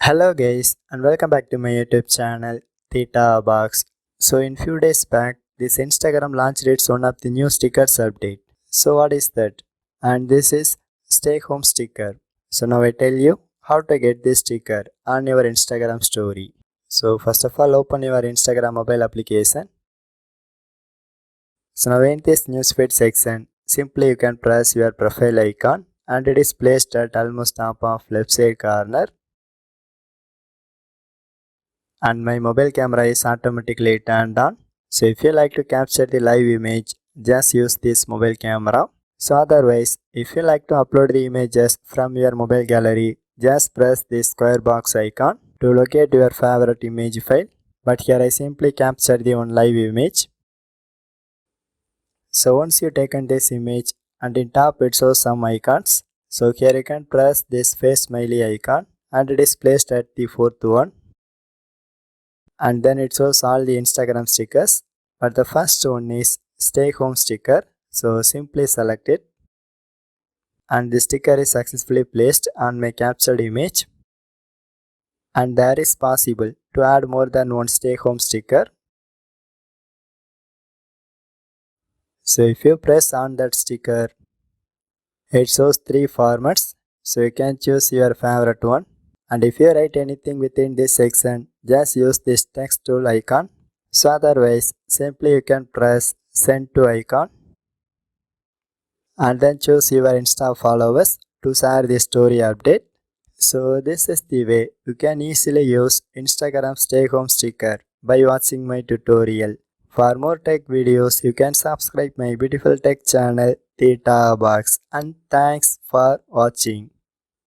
Hello guys and welcome back to my YouTube channel Theta Box. So in few days back this Instagram launched its one of the new stickers update. So what is that? And this is stay home sticker. So now I tell you how to get this sticker on your Instagram story. So first of all open your Instagram mobile application. So now in this newsfeed section simply you can press your profile icon and it is placed at almost top of left side corner. And my mobile camera is automatically turned on. So if you like to capture the live image, just use this mobile camera. So otherwise, if you like to upload the images from your mobile gallery, just press this square box icon to locate your favorite image file. But here I simply capture the one live image. So once you taken this image and in top it shows some icons. So here you can press this face smiley icon and it is placed at the fourth one. And then it shows all the Instagram stickers, but the first one is stay home sticker. So simply select it and the sticker is successfully placed on my captured image. And there is possible to add more than one stay home sticker. So if you press on that sticker, it shows three formats. So you can choose your favorite one. And if you write anything within this section, just use this text tool icon. So otherwise, simply you can press send to icon and then choose your Insta followers to share the story update. So this is the way you can easily use Instagram stay home sticker by watching my tutorial. For more tech videos, you can subscribe my beautiful tech channel Theta Box, and thanks for watching.